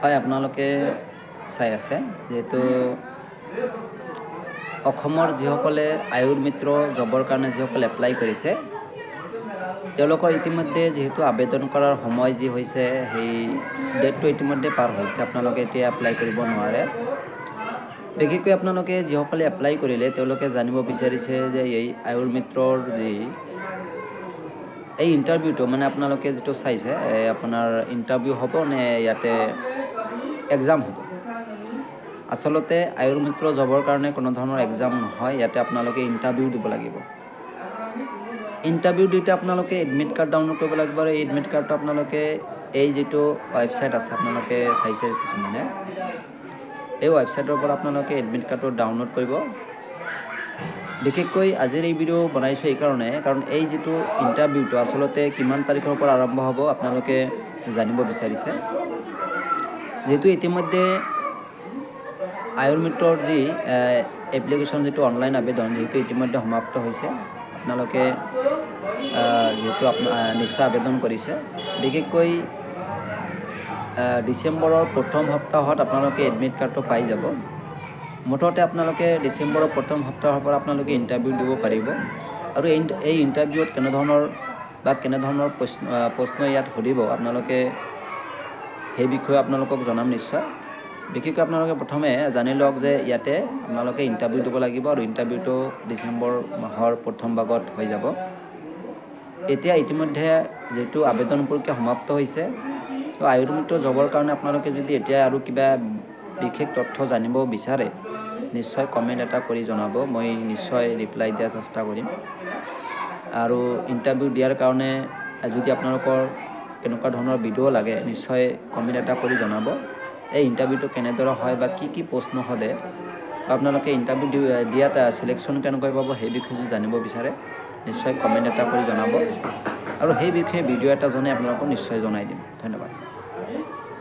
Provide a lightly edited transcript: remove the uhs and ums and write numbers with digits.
হয়, আপোনালোকে চাই আছে যেহেতু অসমৰ যিসকলে আয়ুৰ মিত্ৰ জবৰ কাৰণে যিসকলে এপ্লাই কৰিছে তেওঁলোকৰ ইতিমধ্যে যিহেতু আবেদন কৰাৰ সময় যি হৈছে সেই ডেটটো ইতিমধ্যে পাৰ হৈছে। আপোনালোকে এতিয়া এপ্লাই কৰিব নোৱাৰে। বিশেষকৈ আপোনালোকে যিসকলে এপ্লাই কৰিলে তেওঁলোকে জানিব বিচাৰিছে যে এই আয়ুৰ মিত্ৰৰ যি এই ইণ্টাৰভিউটো মানে আপোনালোকে যিটো চাইছে আপোনাৰ ইণ্টাৰভিউ হ'ব নে ইয়াতে এক্সাম হ'ব। আচলতে আয়ুৰ মিত্ৰ জবৰ কাৰণে কোনো ধৰণৰ এক্সাম নহয়, ইয়াতে আপোনালোকে ইণ্টাৰভিউ দিব লাগিব। ইণ্টাৰভিউ দিওঁতে আপোনালোকে এডমিট কাৰ্ড ডাউনলোড কৰিব লাগিব আৰু এই এডমিট কাৰ্ডটো আপোনালোকে এই যিটো ৱেবছাইট আছে আপোনালোকে চাইছে কিছুমানে, এই ৱেবছাইটৰ পৰা আপোনালোকে এডমিট কাৰ্ডটো ডাউনলোড কৰিব। বিশেষকৈ আজিৰ এই ভিডিঅ' বনাইছোঁ এইকাৰণে, কাৰণ এই যিটো ইণ্টাৰভিউটো আচলতে কিমান তাৰিখৰ পৰা আৰম্ভ হ'ব আপোনালোকে জানিব বিচাৰিছে। যিহেতু ইতিমধ্যে আয়ুৰ মিত্ৰৰ যি এপ্লিকেশ্যন যিটো অনলাইন আবেদন যিহেতু ইতিমধ্যে সমাপ্ত হৈছে, আপোনালোকে যিহেতু নিশ্চয় আবেদন কৰিছে। বিশেষকৈ ডিচেম্বৰৰ প্ৰথম সপ্তাহত আপোনালোকে এডমিট কাৰ্ডটো পাই যাব। মুঠতে আপোনালোকে ডিচেম্বৰৰ প্ৰথম সপ্তাহৰ পৰা আপোনালোকে ইণ্টাৰভিউ দিব পাৰিব আৰু এই ইণ্টাৰভিউত কেনেধৰণৰ প্ৰশ্ন ইয়াত সুধিব আপোনালোকে সেই বিষয়ে আপোনালোকক জনাম নিশ্চয়। বিশেষকৈ আপোনালোকে প্ৰথমে জানি লওক যে ইয়াতে আপোনালোকে ইণ্টাৰভিউ দিব লাগিব আৰু ইণ্টাৰভিউটো ডিচেম্বৰ মাহৰ প্ৰথম ভাগত হৈ যাব। এতিয়া ইতিমধ্যে যিহেতু আবেদন প্ৰক্ৰিয়া সমাপ্ত হৈছে, তো আয়ুৰ মিত্ৰ জবৰ কাৰণে আপোনালোকে যদি এতিয়া আৰু কিবা বিশেষ তথ্য জানিব বিচাৰে নিশ্চয় কমেণ্ট এটা কৰি জনাব, মই নিশ্চয় ৰিপ্লাই দিয়াৰ চেষ্টা কৰিম। আৰু ইণ্টাৰভিউ দিয়াৰ কাৰণে যদি আপোনালোকৰ কেনেকুৱা ধৰণৰ ভিডিঅ' লাগে নিশ্চয় কমেণ্ট এটা কৰি জনাব। এই ইণ্টাৰভিউটো কেনেদৰে হয় বা কি প্ৰশ্ন সোধে বা আপোনালোকে ইণ্টাৰভিউ দিয়াত চিলেকশ্যন কেনেকৈ পাব সেই বিষয়ে যদি জানিব বিচাৰে নিশ্চয় কমেণ্ট এটা কৰি জনাব আৰু সেই বিষয়ে ভিডিঅ' এটা জনাই আপোনালোকক নিশ্চয় জনাই দিম। ধন্যবাদ।